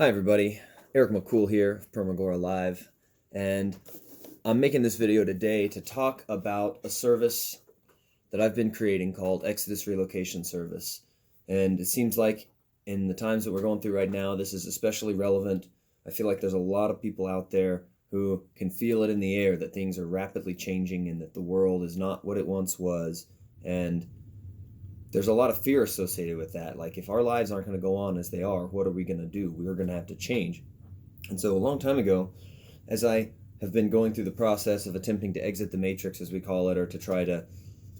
Hi everybody, Eric McCool here of Permagora Live, and I'm making this video today to talk about a service that I've been creating called Exodus Relocation Service. And it seems like in the times that we're going through right now, this is especially relevant. I feel like there's a lot of people out there who can feel it in the air that things are rapidly changing and that the world is not what it once was. And there's a lot of fear associated with that. Like, if our lives aren't going to go on as they are, what are we going to do? We're going to have to change. And so, a long time ago, as I have been going through the process of attempting to exit the matrix, as we call it, or to try to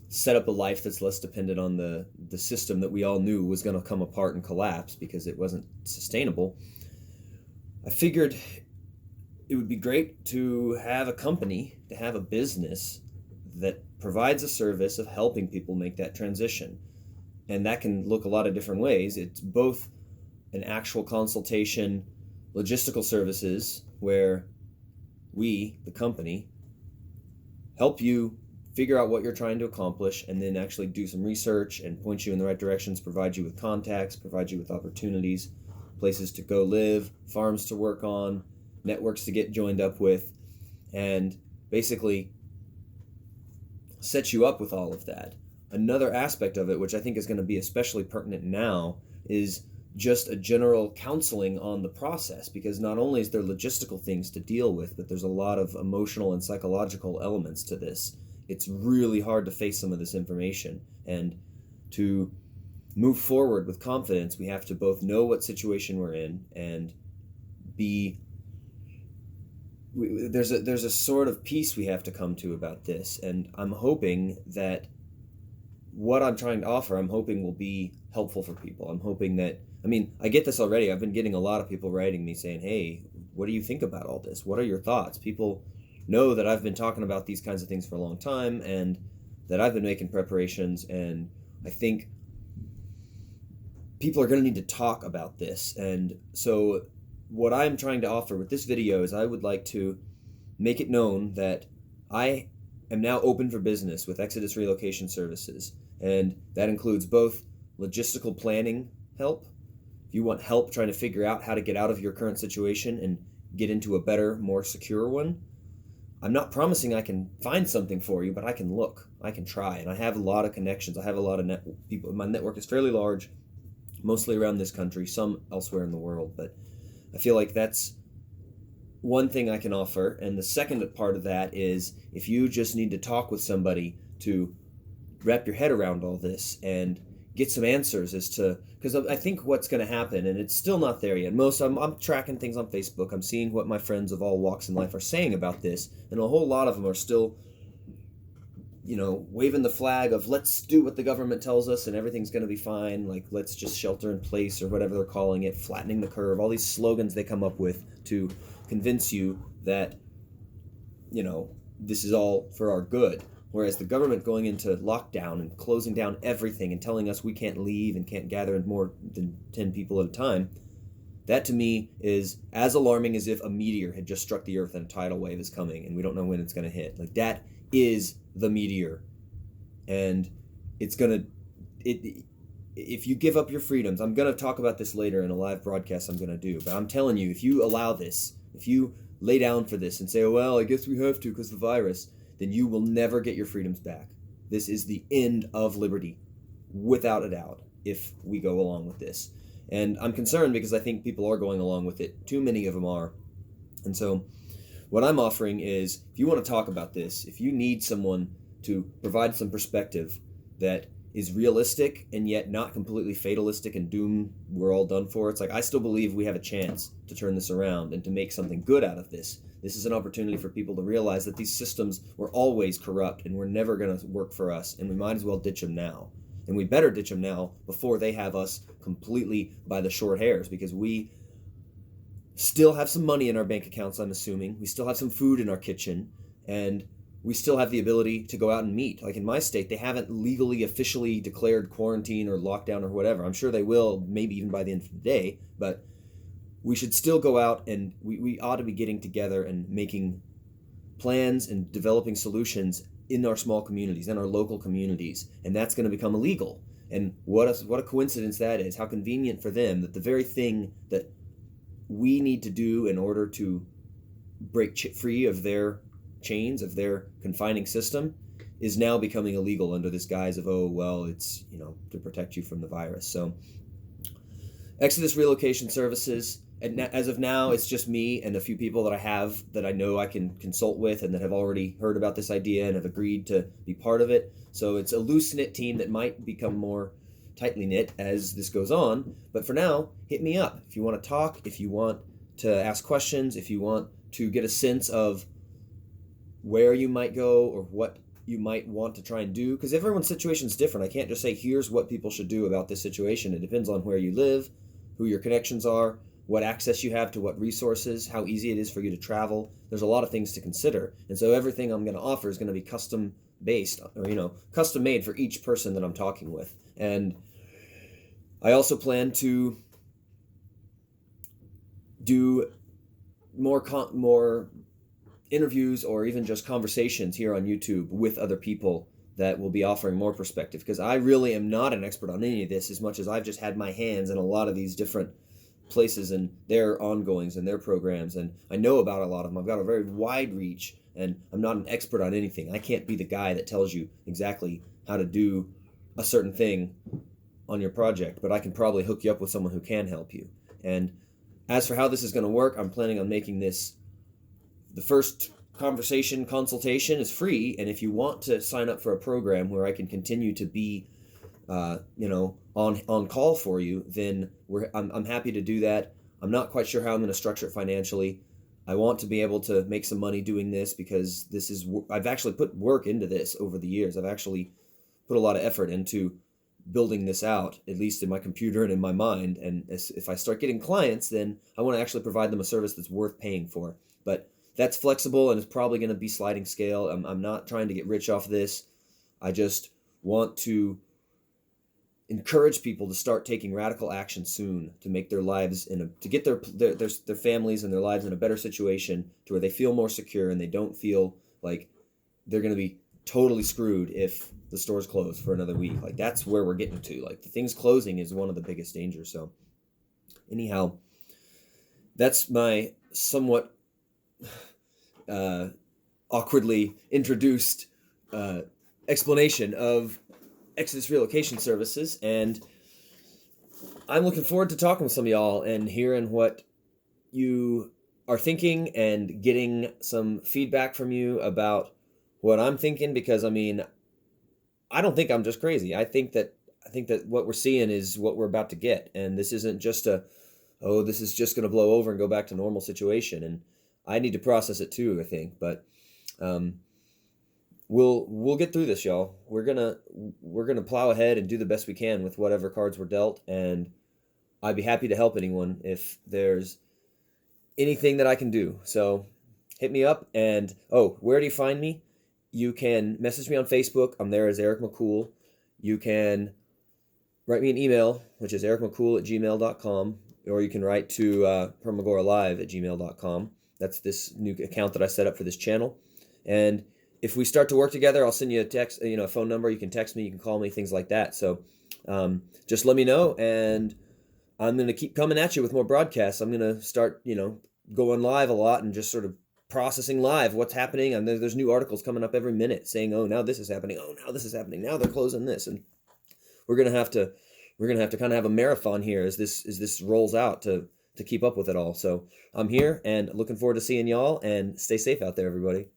set up a life that's less dependent on the system that we all knew was going to come apart and collapse because it wasn't sustainable, I figured it would be great to have a company, to have a business that provides a service of helping people make that transition. And that can look a lot of different ways. It's both an actual consultation, logistical services where we, the company, help you figure out what you're trying to accomplish and then actually do some research and point you in the right directions, provide you with contacts, provide you with opportunities, places to go live, farms to work on, networks to get joined up with, and basically set you up with all of that. Another aspect of it, which I think is going to be especially pertinent now, is just a general counseling on the process, because not only is there logistical things to deal with, but there's a lot of emotional and psychological elements to this. It's really hard to face some of this information, and to move forward with confidence, we have to both know what situation we're in and there's a sort of peace we have to come to about this. And I'm hoping that what I'm trying to offer, I'm hoping will be helpful for people. I'm hoping that, I get this already. I've been getting a lot of people writing me saying, hey, what do you think about all this? What are your thoughts? People know that I've been talking about these kinds of things for a long time and that I've been making preparations. And I think people are going to need to talk about this. And so what I'm trying to offer with this video is I would like to make it known that I am now open for business with Exodus Relocation Services. And that includes both logistical planning help. If you want help trying to figure out how to get out of your current situation and get into a better, more secure one, I'm not promising I can find something for you, but I can look, I can try. And I have a lot of connections. I have a lot of people. My network is fairly large, mostly around this country, some elsewhere in the world. But I feel like that's one thing I can offer. And the second part of that is, if you just need to talk with somebody to wrap your head around all this and get some answers as to, because I think what's going to happen, and it's still not there yet. I'm tracking things on Facebook. I'm seeing what my friends of all walks in life are saying about this, and a whole lot of them are still, waving the flag of let's do what the government tells us and everything's going to be fine. Like, let's just shelter in place or whatever they're calling it, flattening the curve. All these slogans they come up with to convince you that, this is all for our good. Whereas the government going into lockdown and closing down everything and telling us we can't leave and can't gather more than 10 people at a time, that to me is as alarming as if a meteor had just struck the earth and a tidal wave is coming and we don't know when it's going to hit. Like, that is the meteor. And it's going to, if you give up your freedoms, I'm going to talk about this later in a live broadcast I'm going to do, but I'm telling you, if you allow this, if you lay down for this and say, oh, well, I guess we have to because the virus, then you will never get your freedoms back. This is the end of liberty, without a doubt, if we go along with this. And I'm concerned because I think people are going along with it. Too many of them are. And so what I'm offering is, if you want to talk about this, if you need someone to provide some perspective that is realistic and yet not completely fatalistic and doom, we're all done for. It's like, I still believe we have a chance to turn this around and to make something good out of this. This is an opportunity for people to realize that these systems were always corrupt and were never going to work for us, and we might as well ditch them now. And we better ditch them now before they have us completely by the short hairs, because we still have some money in our bank accounts, I'm assuming. We still have some food in our kitchen, and we still have the ability to go out and meet. Like in my state, they haven't legally, officially declared quarantine or lockdown or whatever. I'm sure they will, maybe even by the end of the day, but we should still go out, and we ought to be getting together and making plans and developing solutions in our small communities, in our local communities, and that's going to become illegal. And what a coincidence that is. How convenient for them that the very thing that we need to do in order to break free of their chains, of their confining system, is now becoming illegal under this guise of, oh, well, it's, to protect you from the virus. So Exodus Relocation Services, and as of now, it's just me and a few people that I have that I know I can consult with and that have already heard about this idea and have agreed to be part of it. So it's a loose-knit team that might become more tightly knit as this goes on. But for now, hit me up if you want to talk, if you want to ask questions, if you want to get a sense of where you might go or what you might want to try and do, because everyone's situation is different. I can't just say, here's what people should do about this situation. It depends on where you live, who your connections are, what access you have to what resources, how easy it is for you to travel. There's a lot of things to consider. And so everything I'm going to offer is going to be custom based, or, custom made for each person that I'm talking with. And I also plan to do more interviews or even just conversations here on YouTube with other people that will be offering more perspective, because I really am not an expert on any of this as much as I've just had my hands in a lot of these different places and their ongoings and their programs, and I know about a lot of them. I've got a very wide reach, and I'm not an expert on anything. I can't be the guy that tells you exactly how to do a certain thing on your project, but I can probably hook you up with someone who can help you. And as for how this is going to work, I'm planning on making this, the first consultation is free, and if you want to sign up for a program where I can continue to be on call for you, then I'm happy to do that. I'm not quite sure how I'm going to structure it financially. I want to be able to make some money doing this, because I've actually put work into this over the years. I've actually put a lot of effort into building this out, at least in my computer and in my mind. And if I start getting clients, then I want to actually provide them a service that's worth paying for. But that's flexible, and it's probably going to be sliding scale. I'm not trying to get rich off this. I just want to encourage people to start taking radical action soon to make their lives to get their families and their lives in a better situation, to where they feel more secure and they don't feel like they're going to be totally screwed if the stores close for another week. Like, that's where we're getting to. Like, the things closing is one of the biggest dangers. So anyhow, that's my somewhat awkwardly introduced explanation of Exodus Relocation Services, and I'm looking forward to talking with some of y'all and hearing what you are thinking and getting some feedback from you about what I'm thinking, because I don't think I'm just crazy. I think that what we're seeing is what we're about to get, and this isn't just this is just going to blow over and go back to normal situation. And I need to process it too, I think, but we'll get through this, y'all. We're gonna plow ahead and do the best we can with whatever cards we're dealt, and I'd be happy to help anyone if there's anything that I can do. So hit me up. And where do you find me? You can message me on Facebook. I'm there as Eric McCool. You can write me an email, which is ericmccool@gmail.com, or you can write to permagoralive@gmail.com. That's this new account that I set up for this channel. And if we start to work together, I'll send you a text, a phone number. You can text me, you can call me, things like that. So just let me know, and I'm going to keep coming at you with more broadcasts. I'm going to start, going live a lot and just sort of processing live what's happening. And there's new articles coming up every minute saying, oh, now this is happening. Oh, now this is happening. Now they're closing this. And we're going to have to kind of have a marathon here as this rolls out to keep up with it all. So I'm here and looking forward to seeing y'all, and stay safe out there, everybody.